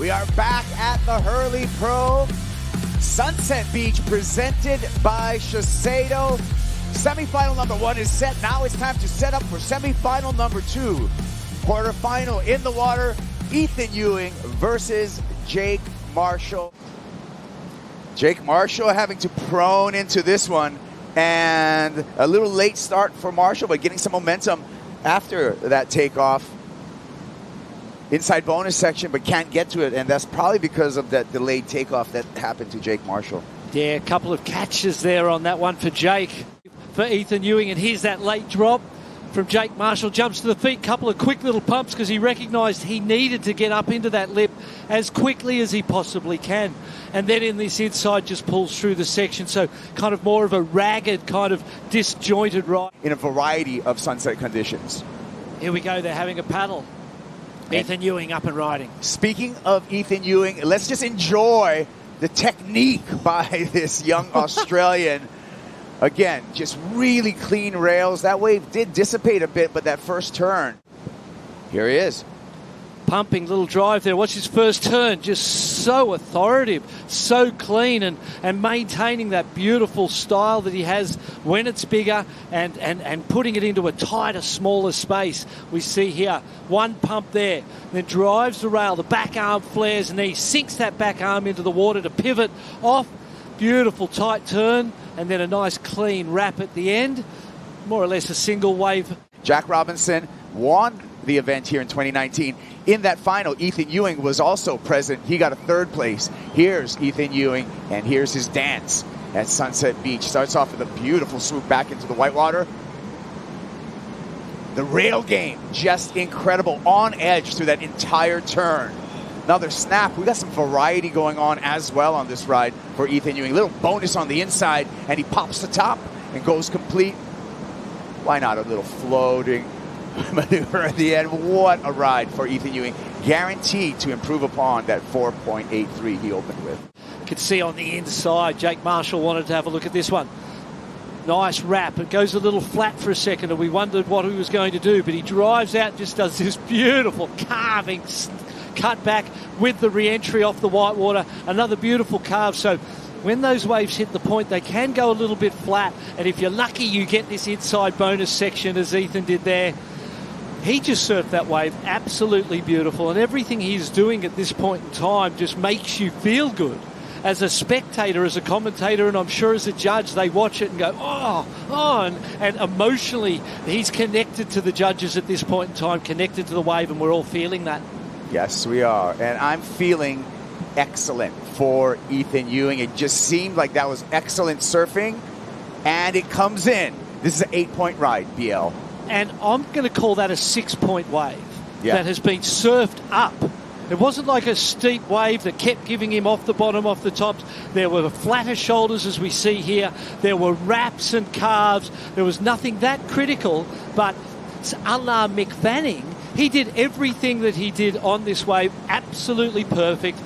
We are back at the Hurley Pro Sunset Beach, presented by Shiseido. Semifinal number 1 is set. Now it's time to set up for semifinal number 2. Quarterfinal in the water, Ethan Ewing versus Jake Marshall. Jake Marshall having to prone into this one, and a little late start for Marshall, but getting some momentum after that takeoff. Inside bonus section, but can't get to it, and that's probably because of that delayed takeoff that happened to Jake Marshall. Yeah, a couple of catches there on that one for Jake. For Ethan Ewing, and here's that late drop from Jake Marshall. Jumps to the feet, couple of quick little pumps because he recognised he needed to get up into that lip as quickly as he possibly can. And then in this inside just pulls through the section, so kind of more of a ragged, kind of disjointed ride. In a variety of sunset conditions. Here we go, they're having a paddle. Ethan Ewing up and riding. Speaking of Ethan Ewing, let's just enjoy the technique by this young Australian. Again, just really clean rails. That wave did dissipate a bit, but that first turn, here he is. Pumping little drive there. Watch his first turn. Just so authoritative, so clean, and maintaining that beautiful style that he has when it's bigger and putting it into a tighter, smaller space. We see here one pump there, then drives the rail, the back arm flares, and then he sinks that back arm into the water to pivot off. Beautiful tight turn, and then a nice clean wrap at the end. More or less a single wave. Jack Robinson won the event here in 2019. In that final, Ethan Ewing was also present. He got a 3rd place. Here's Ethan Ewing, and here's his dance at Sunset Beach. Starts off with a beautiful swoop back into the whitewater. The rail game, just incredible. On edge through that entire turn. Another snap. We got some variety going on as well on this ride for Ethan Ewing. Little bonus on the inside, and he pops the top and goes complete. Why not a little floating maneuver at the end? What a ride for Ethan Ewing. Guaranteed to improve upon that 4.83 he opened with. You could see on the inside, Jake Marshall wanted to have a look at this one. Nice wrap. It goes a little flat for a second, and we wondered what he was going to do, but he drives out and just does this beautiful carving cut back with the re-entry off the whitewater. Another beautiful carve. So when those waves hit the point, they can go a little bit flat, and if you're lucky, you get this inside bonus section as Ethan did there. He just surfed that wave absolutely beautiful, and everything he's doing at this point in time just makes you feel good. As a spectator, as a commentator, and I'm sure as a judge, they watch it and go, and emotionally, he's connected to the judges at this point in time, connected to the wave, and we're all feeling that. Yes, we are. And I'm feeling excellent for Ethan Ewing. It just seemed like that was excellent surfing, and it comes in. This is an 8-point ride, BL. And I'm going to call that a 6-point wave that has been surfed up. It wasn't like a steep wave that kept giving him off the bottom, off the tops. There were flatter shoulders, as we see here. There were wraps and carves. There was nothing that critical, but a la Mick Fanning, he did everything that he did on this wave absolutely perfect,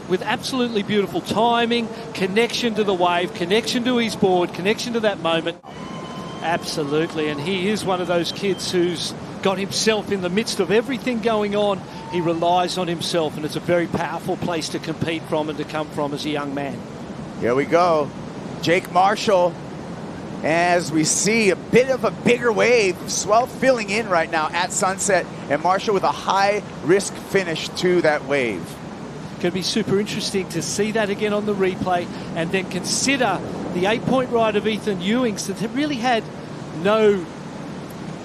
with absolutely beautiful timing, connection to the wave, connection to his board, connection to that moment. Absolutely, and he is one of those kids who's got himself in the midst of everything going on. He relies on himself, and it's a very powerful place to compete from and to come from as a young man. Here we go. Jake Marshall, as we see a bit of a bigger wave, swell filling in right now at Sunset, and Marshall with a high-risk finish to that wave. Going to be super interesting to see that again on the replay, and then consider the 8-point ride of Ethan Ewing's that really had no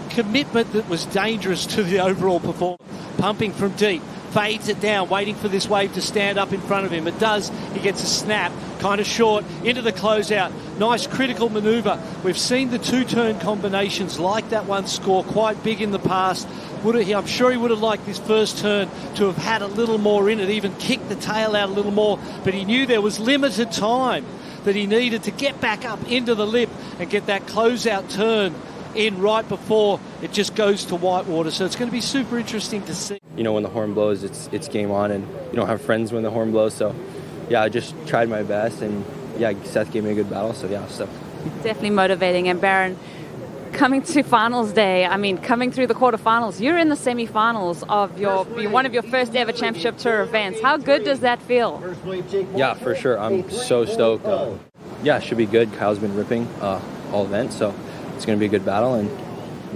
commitment that was dangerous to the overall performance. Pumping from deep, fades it down, waiting for this wave to stand up in front of him. It does. He gets a snap, kind of short, into the closeout. Nice critical manoeuvre. We've seen the 2-turn combinations like that one score quite big in the past. I'm sure he would have liked this first turn to have had a little more in it, even kicked the tail out a little more, but he knew there was limited time that he needed to get back up into the lip and get that closeout turn in right before it just goes to whitewater. So it's going to be super interesting to see. You know, when the horn blows, it's game on, and you don't have friends when the horn blows. So, yeah, I just tried my best, and yeah, Seth gave me a good battle. So, yeah, so. Definitely motivating. And Baron, coming to finals day, I mean, coming through the quarterfinals, you're in the semifinals of one of your first ever championship tour events. How good does that feel? Yeah, for sure. I'm so stoked. Yeah, it should be good. Kyle's been ripping all events, so it's going to be a good battle, and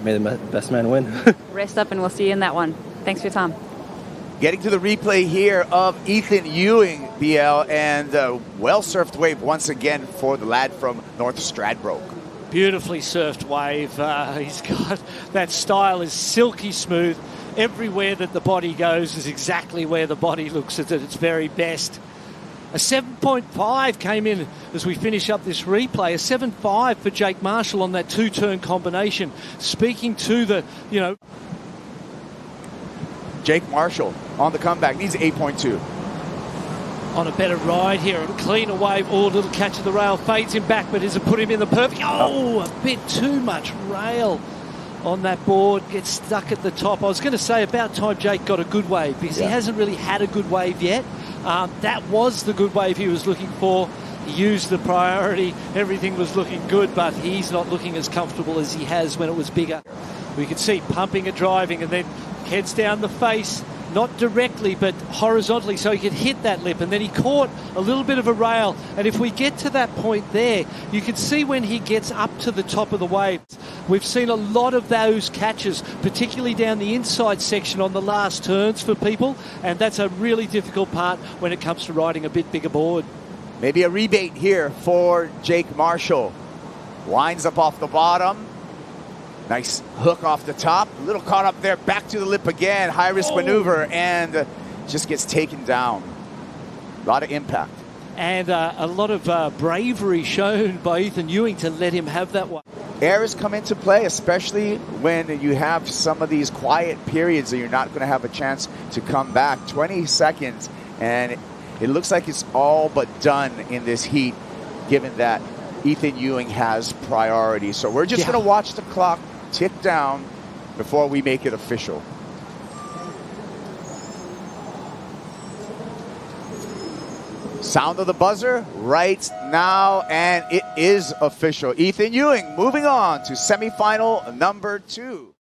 may the best man win. Rest up, and we'll see you in that one. Thanks for your time. Getting to the replay here of Ethan Ewing, BL, and well-surfed wave once again for the lad from North Stradbroke. Beautifully surfed wave. He's got that style is silky smooth. Everywhere that the body goes is exactly where the body looks at its very best. A 7.5 came in as we finish up this replay. A 7.5 for Jake Marshall on that two-turn combination. Speaking to the, Jake Marshall on the comeback needs 8.2. On a better ride here, a cleaner wave. Oh, a little catch of the rail, fades him back, but does it put him in the perfect? Oh, a bit too much rail on that board, gets stuck at the top. I was going to say about time Jake got a good wave, because he hasn't really had a good wave yet. That was the good wave he was looking for. He used the priority, everything was looking good, but he's not looking as comfortable as he has when it was bigger. We could see pumping and driving, and then heads down the face, not directly but horizontally, so he could hit that lip, and then he caught a little bit of a rail. And if we get to that point there, you can see when he gets up to the top of the wave, we've seen a lot of those catches, particularly down the inside section on the last turns for people, and that's a really difficult part when it comes to riding a bit bigger board. Maybe a rebate here for Jake Marshall. Winds up off the bottom. Nice hook off the top. A little caught up there. Back to the lip again. High-risk maneuver, and just gets taken down. A lot of impact. And a lot of bravery shown by Ethan Ewing to let him have that one. Errors come into play, especially when you have some of these quiet periods that you're not going to have a chance to come back. 20 seconds, and it looks like it's all but done in this heat, given that Ethan Ewing has priority. So we're just going to watch the clock tick down before we make it official. Sound of the buzzer right now, and it is official. Ethan Ewing moving on to semifinal number 2.